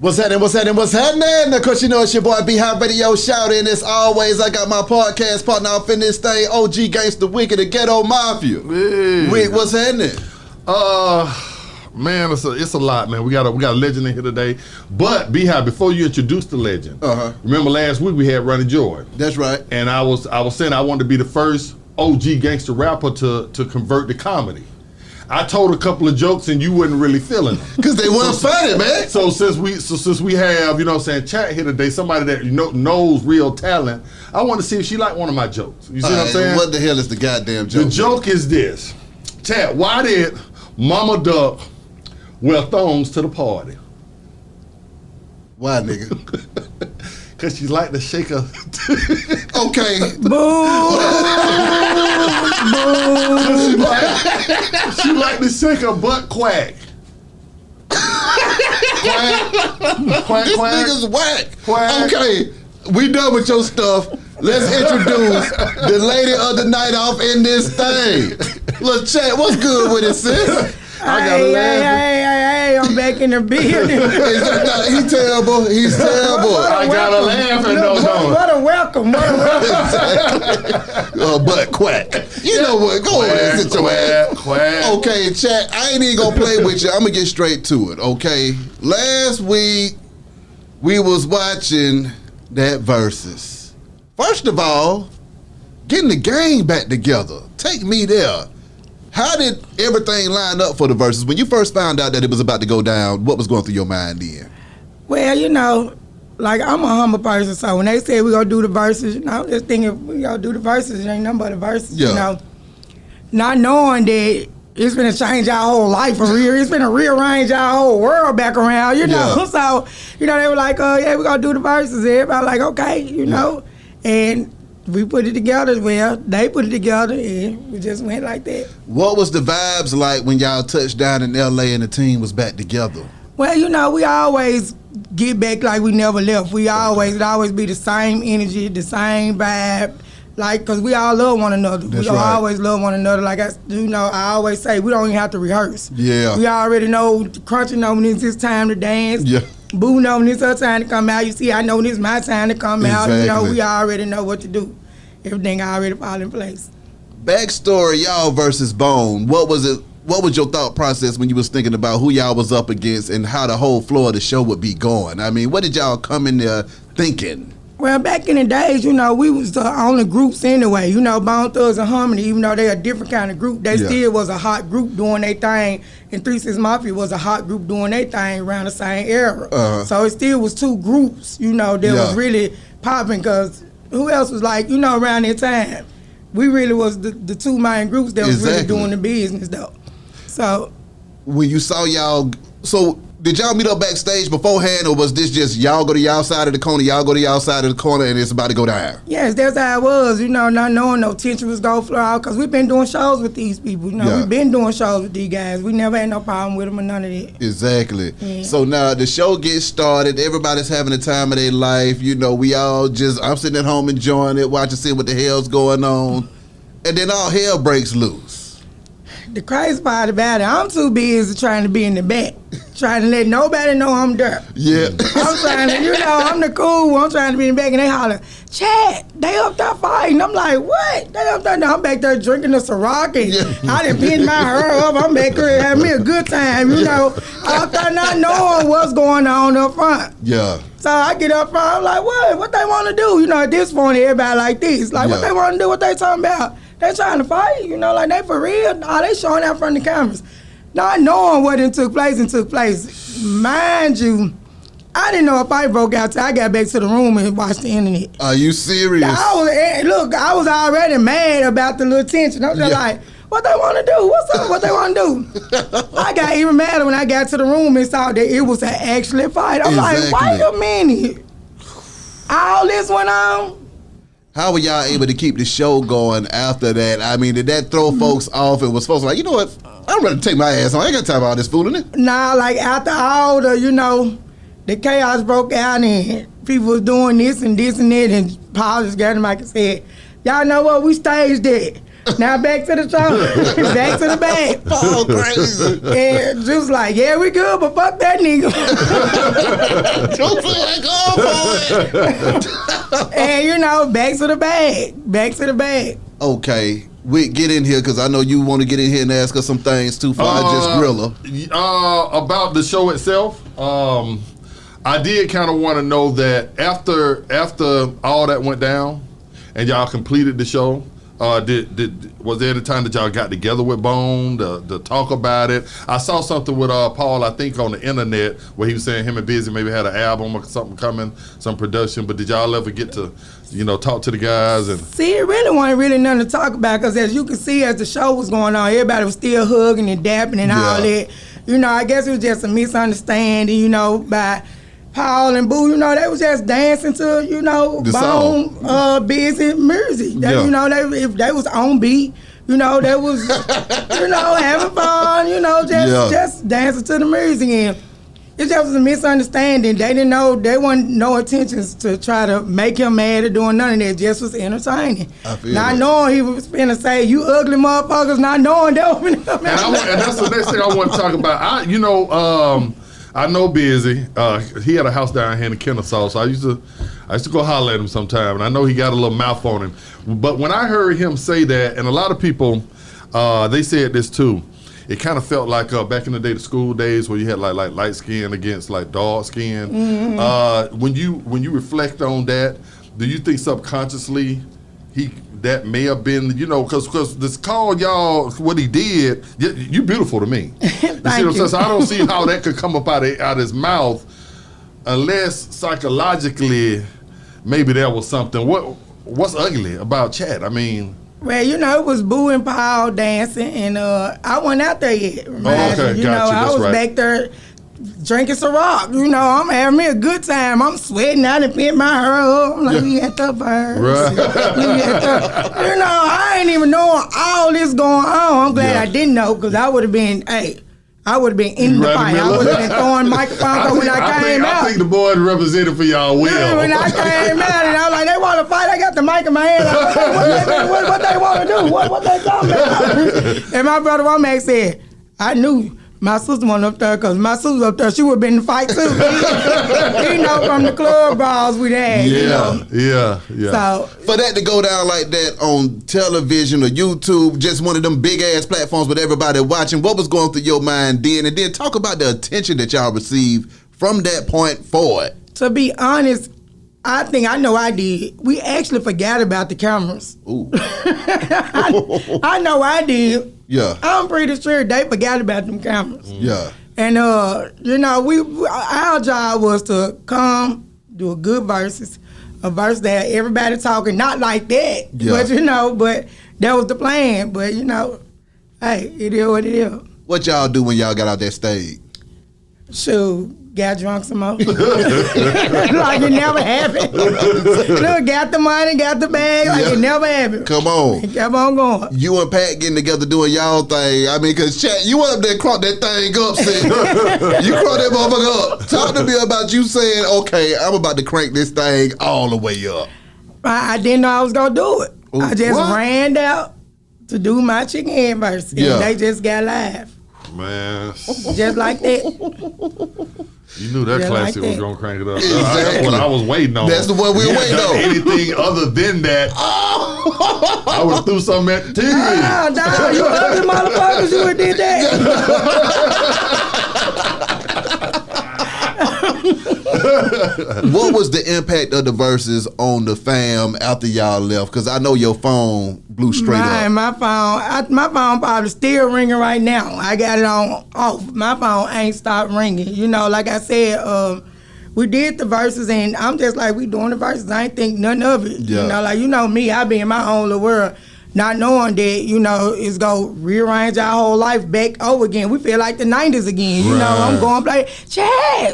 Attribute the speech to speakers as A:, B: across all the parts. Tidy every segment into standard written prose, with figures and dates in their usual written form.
A: What's happening? Of course, you know it's your boy B-Hop Radio shouting. As always, I got my podcast partner up in this thing, OG Gangsta Wicked, the Ghetto Mafia.
B: Hey.
A: Wait, what's happening?
B: Man, it's a lot, man. We got a legend in here today. But B-Hop, before you introduce the legend, remember last week we had Ronnie Jordan.
A: That's right.
B: And I was saying I wanted to be the first OG gangster rapper to convert to comedy. I told a couple of jokes and you wasn't really feeling them.
A: Because they weren't funny, man.
B: So since we have, you know what I'm saying, chat here today, somebody that knows real talent, I want to see if she liked one of my jokes. You see what I'm saying?
A: What the hell is the goddamn joke?
B: The joke is this. Chat, why did Mama Duck wear thongs to the party?
A: Why, nigga?
B: Because she like to shake her.
A: Okay.
C: Boo!
B: She like to shake her butt quack. Quack. Quack,
A: This
B: quack.
A: nigga's whack.
B: Quack.
A: Okay, we done with your stuff. Let's introduce the lady of the night off in this thing. Look, chat, what's good with it, sis?
B: I gotta laugh.
C: Hey, I'm back in the building.
A: He's terrible. He's terrible.
B: I gotta laugh and no.
C: What a welcome.
A: But quack. You know what? Go ahead. Sit your ass.
B: Quack.
A: Okay, chat, I ain't even gonna play with you. I'm gonna get straight to it, okay? Last week, we was watching that Verzuz. First of all, getting the gang back together. Take me there. How did everything line up for the Verzuz? When you first found out that it was about to go down, what was going through your mind then?
C: Well, you know, like I'm a humble person, so when they say we're gonna do the Verzuz, you know, just thinking we gonna do the Verzuz, it ain't nothing but the Verzuz, you know. Not knowing that it's gonna change our whole life for real. It's gonna rearrange our whole world back around, you know.
A: Yeah.
C: So, you know, they were like, yeah, we're gonna do the Verzuz. Everybody like, okay, you know. And we put it together, well, they put it together, and we just went like that.
A: What was the vibes like when y'all touched down in L.A. and the team was back together?
C: Well, you know, we always get back like we never left. It always be the same energy, the same vibe, like, because we all love one another.
A: That's
C: we
A: right.
C: always love one another. Like, I always say, we don't even have to rehearse.
A: Yeah.
C: We already know, Crunchy know when it's his time to dance.
A: Yeah.
C: Boo know when it's her time to come out. You see, I know when it's my time to come out. You know,
A: Exactly.
C: we already know what to do. Everything already fall in place.
A: Backstory, y'all versus Bone. What was it? What was your thought process when you was thinking about who y'all was up against and how the whole floor of the show would be going? I mean, what did y'all come in there thinking?
C: Well, back in the days, you know, we was the only groups anyway. You know, Bone Thugs and Harmony, even though they a different kind of group, they still was a hot group doing their thing. And 3 6 Mafia was a hot group doing their thing around the same era. So it still was two groups, you know, that was really popping, because who else was like, you know, around that time? We really was the two main groups that was really doing the business, though. So
A: when you saw y'all, so did y'all meet up backstage beforehand, or was this just y'all go to y'all side of the corner, y'all go to y'all side of the corner, and it's about to go down?
C: yes, that's how it was, you know, not knowing no tension was gonna flow out, because we've been doing shows with these people, you know, we've been doing shows with these guys. We never had no problem with them or none of that.
A: Exactly.
C: Yeah.
A: So now the show gets started, everybody's having the time of their life, you know, we all just, I'm sitting at home enjoying it, watching, seeing what the hell's going on, and then all hell breaks loose.
C: The crazy part about it, I'm too busy trying to be in the back, trying to let nobody know I'm there.
A: Yeah.
C: I'm trying to, you know, I'm the cool one. I'm trying to be in the back, and they holler, Chad, they up there fighting. I'm like, what? They up there? I'm back there drinking the Ciroc, and I done pinned my hair up. I'm back there having me a good time, you know. Up there not knowing what's going on up front.
A: Yeah.
C: So I get up front, I'm like, what they want to do? You know, at this point, everybody like this. Like, what they want to do, what they talking about? They trying to fight, you know, like they for real. Nah, they showing out front of the cameras. Not knowing what took place. Mind you, I didn't know a fight broke out till I got back to the room and watched the internet.
A: Are you serious?
C: I was already mad about the little tension. I'm just like, what they want to do? What's up? What they want to do? I got even madder when I got to the room and saw that it was an actual fight. I'm like, wait a minute. All this went on?
A: How were y'all able to keep the show going after that? I mean, did that throw folks off and was folks like, you know what? I'm ready to take my ass on. I ain't got time for all this fooling it.
C: Nah, like after all the, you know, the chaos broke out and people was doing this and that, and Paul just got him like and said, y'all know what, we staged it. Now back to the show. Back to the bag.
A: Oh, crazy.
C: And just like, yeah, we good, but fuck that nigga. And you know, back to the bag. Back to the bag.
A: Okay. We get in here because I know you want to get in here and ask us some things too. I just grill her.
B: About the show itself, I did kind of want to know that after all that went down, and y'all completed the show, was there the time that y'all got together with Bone to talk about it? I saw something with Paul, I think, on the internet where he was saying him and Busy maybe had an album or something coming, some production. But did y'all ever get to, talk to the guys? And
C: see, it really wasn't really nothing to talk about because as you can see, as the show was going on, everybody was still hugging and dapping and all that. I guess it was just a misunderstanding, by Paul and Boo, they was just dancing to, Bone, Busy music. They was on beat, they was, having fun, just dancing to the music. And it just was a misunderstanding. They didn't know, they wasn't no intentions to try to make him mad or doing none of that. It just was entertaining. Not knowing he was finna say, you ugly motherfuckers, not knowing that was finna
B: and that's the next thing I want to talk about. I know Busy. He had a house down here in Kennesaw, so I used to go holler at him sometime, and I know he got a little mouth on him. But when I heard him say that, and a lot of people, they said this too, it kind of felt like back in the day, the school days where you had like light skin against like dark skin. Mm-hmm. When you reflect on that, do you think subconsciously that may have been, because this call y'all, what he did, you beautiful to me. You see what I'm saying? So I don't see how that could come up out of his mouth unless psychologically maybe there was something. What's ugly about Chad? I mean...
C: Well, it was Boo and Paul dancing, and I wasn't out there yet.
B: Okay, gotcha.
C: I was back there drinking Ciroc. I'm having me a good time. I'm sweating out and pin my hair up. I'm like, we at the birds. Right. I ain't even knowing all this going on. I'm glad I didn't know because I would have been, in the fight. I would have been throwing microphones when I came out.
B: I think the boys represented for y'all well.
C: Yeah, when I came out and I was like, they want to fight. I got the mic in my hand. What they want to do? What they talking about? And my brother Womack said, I knew my sister wasn't up there because my sister was up there. She would have been in the fight too. From the club brawls we had.
B: Yeah.
C: So
A: for that to go down like that on television or YouTube, just one of them big ass platforms with everybody watching, what was going through your mind then? And then talk about the attention that y'all received from that point forward.
C: To be honest, I think I know I did. We actually forgot about the cameras.
A: Ooh.
C: I know I did.
A: Yeah.
C: I'm pretty sure they forgot about them cameras.
A: Yeah.
C: And our job was to come do a good verses, a verse that everybody talking, not like that, but that was the plan. But hey, it is what it is.
A: What y'all do when y'all got out that stage?
C: Shoot. Got drunk some more. Like it never happened. Look, got the money, got the bag, like it never happened.
A: Come on.
C: It kept on going.
A: You and Pat getting together doing y'all thing. I mean, because Chat, you went up there and cranked that thing up, saying, you cranked that motherfucker up. Talk to me about you saying, okay, I'm about to crank this thing all the way up.
C: I didn't know I was going to do it.
A: Ooh,
C: I just ran out to do my chicken head verse. And they just got live.
B: Man.
C: Just like that.
B: You knew that classic was going to crank it up.
A: Exactly.
B: That's what I was waiting on.
A: That's the one we were waiting on.
B: Anything other than that, I would have threw something at the TV.
C: Nah, you ugly motherfuckers, you would did that.
A: What was the impact of the verses on the fam after y'all left? Because I know your phone blew straight up.
C: My phone probably still ringing right now. I got it on off. My phone ain't stopped ringing. Like I said, we did the verses, and I'm just like, we doing the verses. I ain't think nothing of it.
A: Yeah.
C: Me, I be in my own little world. Not knowing that, it's going to rearrange our whole life back over again. We feel like the 90s again. I'm going to play, Chad.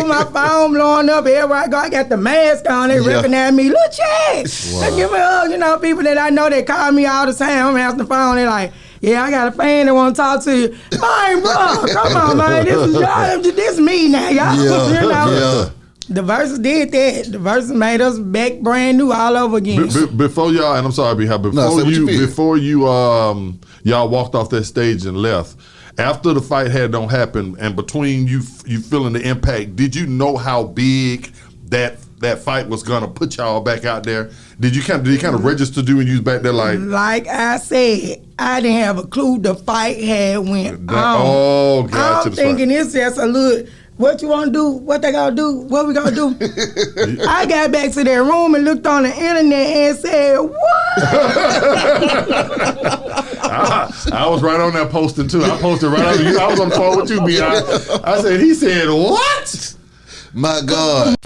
C: My phone blowing up everywhere I go. I got the mask on. They recognize me. Look, Chad.
A: Wow.
C: They give me a hug. People that I know, they call me all the time. I'm answering the phone. They're like, yeah, I got a fan that want to talk to you. Man, bro, come on, man. This is me now, y'all.
A: Yeah.
C: The Verzuz did that. The Verzuz made us back brand new all over again.
B: Before y'all, and I'm sorry, B-Hop, before you y'all walked off that stage and left, after the fight had don't happen, and between you feeling the impact, did you know how big that fight was gonna put y'all back out there? Did you kind of register when you was back there like
C: I said, I didn't have a clue the fight had went on.
B: Oh, gotcha.
C: I'm thinking it's just a little. What you want to do? What they gonna do? What we gonna do? I got back to their room and looked on the internet and said, "What?"
B: I was right on that posting too. I posted right over you. I was on the phone with you, B.I. I said, he said, "What?"
A: My God.